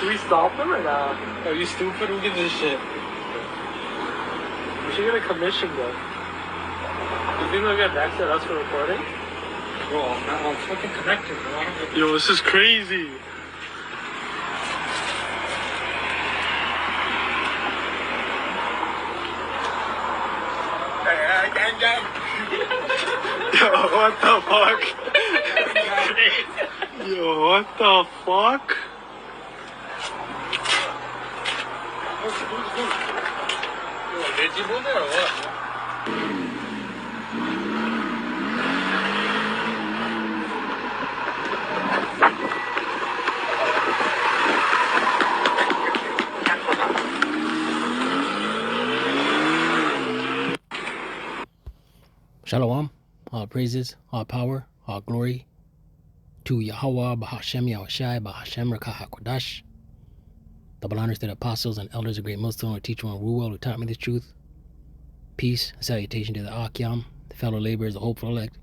Should we stop them or not? Are you stupid? Who gives a shit? We should get a commission though. You think they'll get back to us for recording? Bro, I'm fucking connected, bro. Yo, this is crazy. Yo, what the fuck? Yo, what the fuck? Did you move there or what? Shalom, all praises, all power, all glory to Yahweh, Bahashem, Yahushai, Bahashem, Rakah HaKodash. Double honors to the apostles and elders of Great Millstone, who teach one Ruel, who taught me the truth. Peace and salutation to the Akyam, the fellow laborers, the hopeful elect,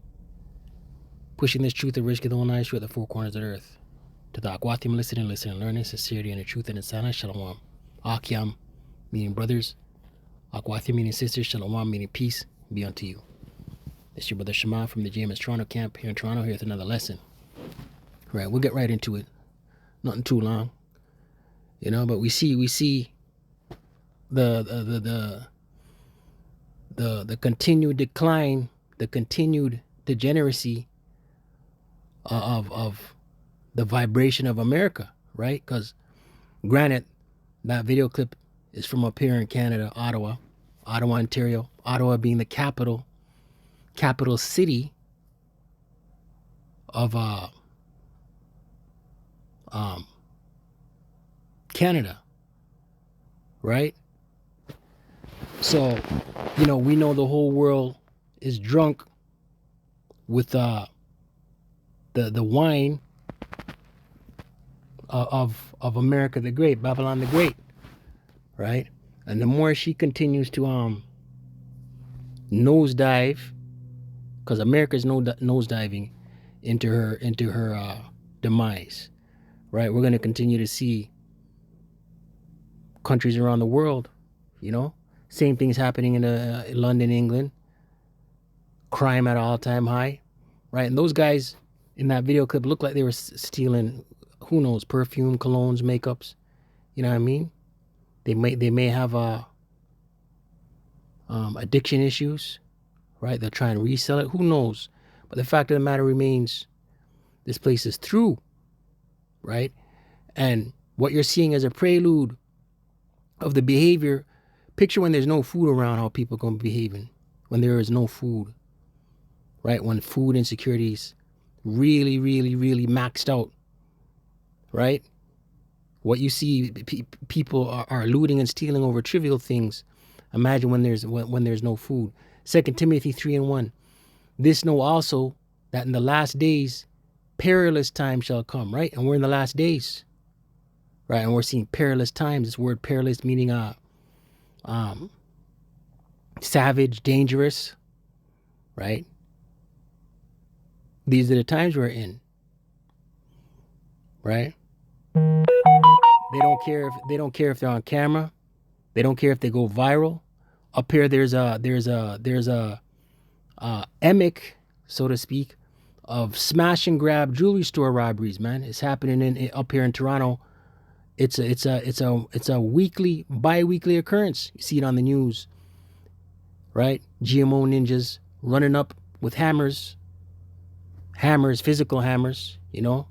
pushing this truth and risk of the one eye through the four corners of the earth. To the Akwatim, listening, learning, sincerity, and the truth and the silence. Shalom. Akyam, meaning brothers. Akwatim, meaning sisters. Shalom, meaning peace, be unto you. It's your brother Shema from the JMS Toronto camp here in Toronto, here with another lesson. Right, we'll get right into it. Nothing too long, you know. But we see the continued decline, the continued degeneracy of the vibration of America, right? Because granted, that video clip is from up here in Canada, Ottawa, Ontario. Ottawa being the capital city of Canada, right? So, you know, we know the whole world is drunk with the wine of America the Great, Babylon the Great, right? And the more she continues to nosedive, because America's nosediving into her demise, right? We're going to continue to see countries around the world, you know, same things happening in London, England, crime at an all-time high, right? And those guys in that video clip looked like they were stealing, who knows, perfume, colognes, makeups, you know what I mean? They may have addiction issues, right? They'll try and resell it. Who knows? But the fact of the matter remains, this place is through, right? And what you're seeing as a prelude of the behavior, picture when there's no food around, how people are going to be behaving. When there is no food, right? When food insecurities really, really, really maxed out, right? What you see, people are looting and stealing over trivial things. Imagine when there's no food. 2 Timothy 3:1. This know also that in the last days perilous times shall come, right? And we're in the last days, right? And we're seeing perilous times. This word perilous meaning savage, dangerous, right? These are the times we're in, right? They don't care if they're on camera. They don't care if they go viral. Up here, there's a emic, so to speak, of smash and grab jewelry store robberies. Man, it's happening up here in Toronto. It's a weekly, bi-weekly occurrence. You see it on the news, right? GMO ninjas running up with hammers, physical hammers, you know,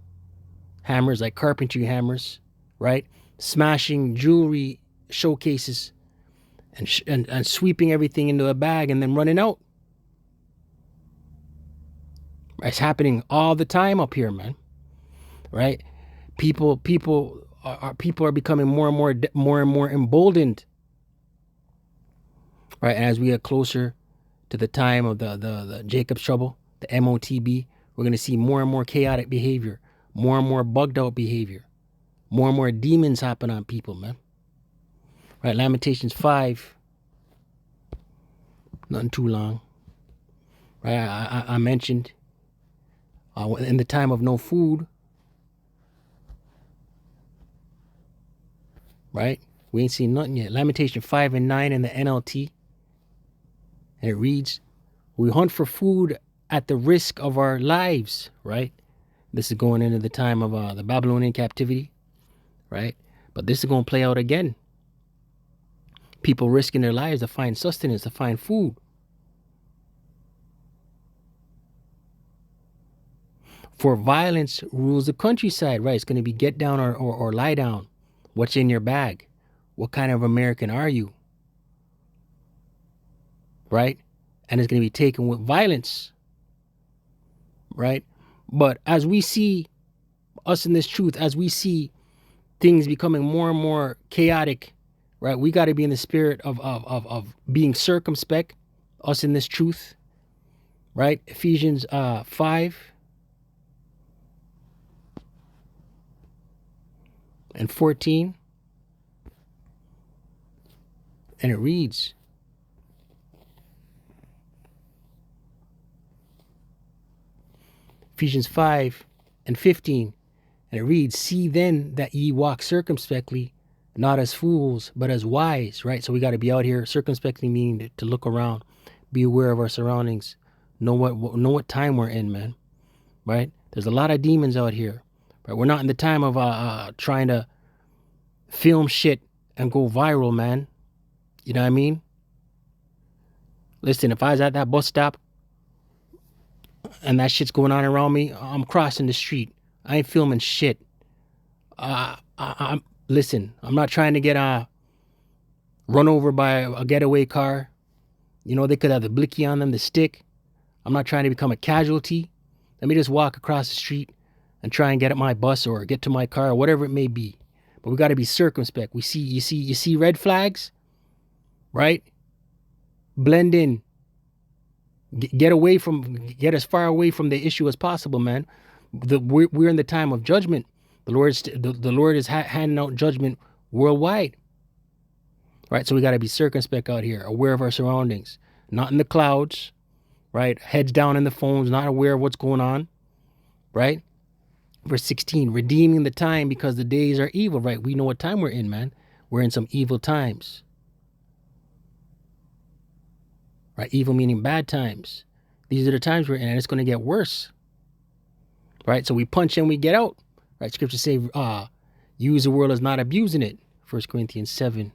hammers like carpentry hammers, right? Smashing jewelry showcases and sweeping everything into a bag and then running out. It's happening all the time up here, man. Right? People are becoming more and more emboldened. Right? As we get closer to the time of the Jacob's trouble, the MOTB, we're going to see more and more chaotic behavior, more and more bugged out behavior, more and more demons happen on people, man. Right? Lamentations 5. Nothing too long. Right? I mentioned in the time of no food, right? We ain't seen nothing yet. Lamentation 5 and 9 in the NLT. And it reads, we hunt for food at the risk of our lives, right? This is going into the time of the Babylonian captivity, right? But this is going to play out again. People risking their lives to find sustenance, to find food. For violence rules the countryside, right? It's going to be get down or lie down. What's in your bag? What kind of American are you? Right? And it's going to be taken with violence. Right? But as we see us in this truth, as we see things becoming more and more chaotic, right? We got to be in the spirit of being circumspect, us in this truth, right? Ephesians 5 and 14. And it reads, Ephesians 5 and 15. And it reads, see then that ye walk circumspectly, not as fools, but as wise, right? So we got to be out here circumspectly, meaning to look around, be aware of our surroundings, know what time we're in, man, right? There's a lot of demons out here, right? We're not in the time of trying to film shit and go viral, man. You know what I mean? Listen, if I was at that bus stop and that shit's going on around me, I'm crossing the street. I ain't filming shit. Listen, I'm not trying to get run over by a getaway car. You know, they could have the blicky on them, the stick. I'm not trying to become a casualty. Let me just walk across the street and try and get at my bus or get to my car or whatever it may be. But we got to be circumspect. You see red flags, right? Blend in. Get as far away from the issue as possible, man. We're in the time of judgment. The Lord is handing out judgment worldwide, right? So we got to be circumspect out here, aware of our surroundings, not in the clouds, right? Heads down in the phones, not aware of what's going on, right? Verse 16, redeeming the time because the days are evil, right? We know what time we're in, man. We're in some evil times, right? Evil meaning bad times. These are the times we're in, and it's going to get worse, right? So we punch in, we get out. Right, scriptures say, use the world as not abusing it. 1 Corinthians 7.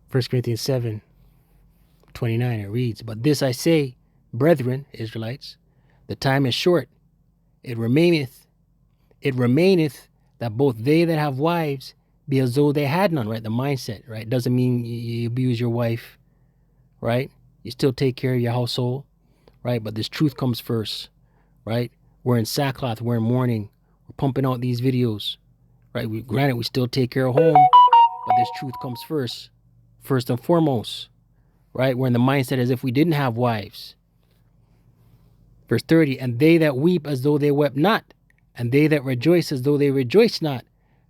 First Corinthians 7:29. It reads, but this I say, brethren, Israelites, the time is short. It remaineth that both they that have wives be as though they had none, right? The mindset, right? Doesn't mean you abuse your wife, right? You still take care of your household, right? But this truth comes first, right? We're in sackcloth, we're in mourning, we're pumping out these videos, right? Granted, we still take care of home, but this truth comes first and foremost, right? We're in the mindset as if we didn't have wives. Verse 30, and they that weep as though they wept not, and they that rejoice as though they rejoice not,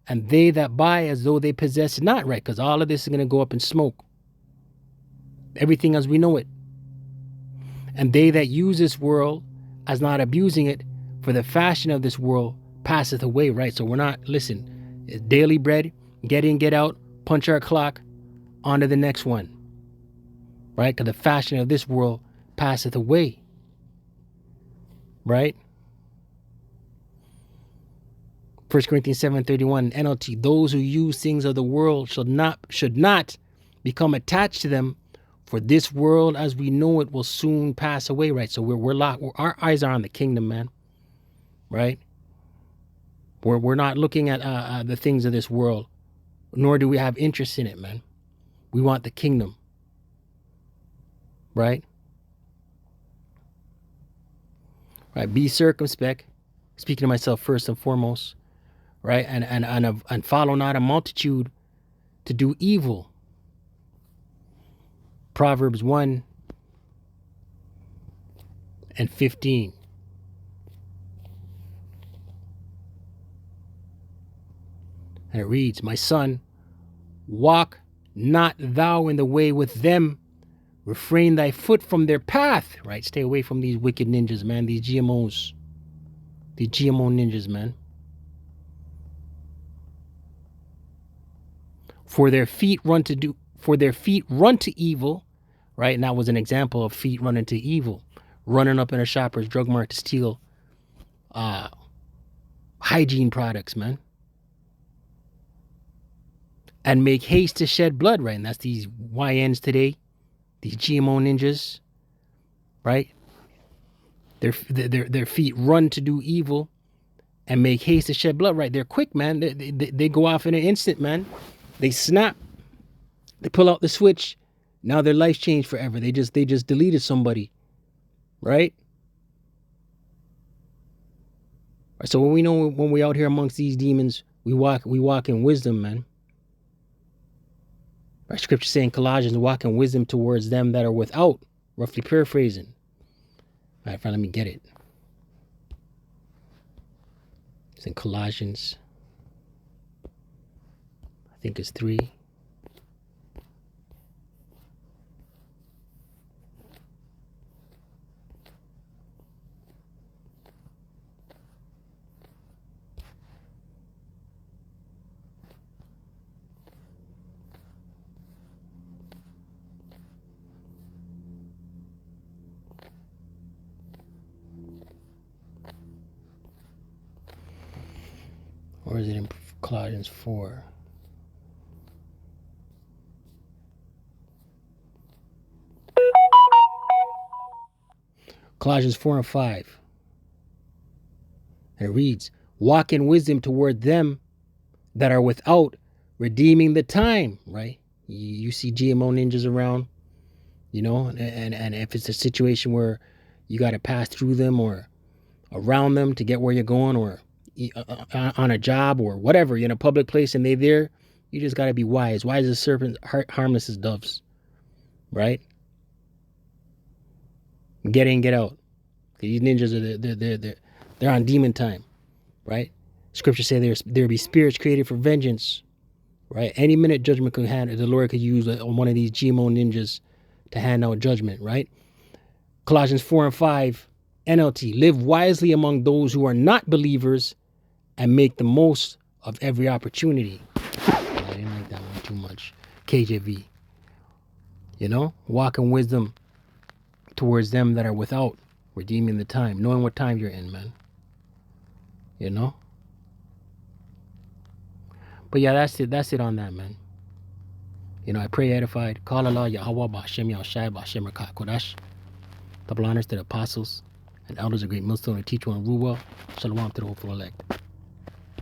and they that buy as though they possess not, right? Because all of this is going to go up in smoke. Everything as we know it. And they that use this world as not abusing it, for the fashion of this world passeth away, right? So we're not, listen, it's daily bread, get in, get out, punch our clock, on to the next one, right? Because the fashion of this world passeth away, right? 1 Corinthians 7:31 NLT, those who use things of the world should not become attached to them, for this world as we know it will soon pass away, right? So we're locked, our eyes are on the kingdom, man, right? We're not looking at the things of this world, nor do we have interest in it, man. We want the kingdom, right? Right, be circumspect, speaking to myself first and foremost, right? And follow not a multitude to do evil. Proverbs 1:15. And it reads, my son, Walk not thou in the way with them. Refrain thy foot from their path, right? Stay away from these wicked ninjas, man. These GMOs. These GMO ninjas, man. For their feet run to evil, right? And that was an example of feet running to evil. Running up in a shopper's drug mart to steal hygiene products, man. And make haste to shed blood, right? And that's these YNs today, these GMO ninjas, right? Their feet run to do evil and make haste to shed blood, right? They're quick, man. They go off in an instant, man. They snap. They pull out the switch. Now their life's changed forever. They just deleted somebody, right? So when we out here amongst these demons, we walk in wisdom, man. Our scripture saying Colossians, walk in wisdom towards them that are without. Roughly paraphrasing. All right, fine, let me get it. It's in Colossians. I think it's 3. Or is it in Colossians 4? Colossians 4 and 5. And it reads, walk in wisdom toward them that are without, redeeming the time, right? You see GMO ninjas around, you know, and if it's a situation where you got to pass through them or around them to get where you're going, or on a job or whatever, you're in a public place and they're there, you just got to be wise as serpents, harmless as doves, right? Get in, get out. These ninjas they're on demon time, right? Scripture say there be spirits created for vengeance, right? Any minute judgment could hand, the Lord could use one of these GMO ninjas to hand out judgment, right? Colossians 4 and 5, NLT, live wisely among those who are not believers and make the most of every opportunity. I didn't like that one too much. KJV. You know, walk in wisdom towards them that are without, redeeming the time, knowing what time you're in, man. You know? But yeah, that's it on that, man. You know, I pray edified. Call Allah Yahweh Ba'Shem Yahshai Ba'Shem Rakat Kodash. Double honors to the apostles and elders of Great Millstone and teach one rule well. Shalom to the hopeful elect.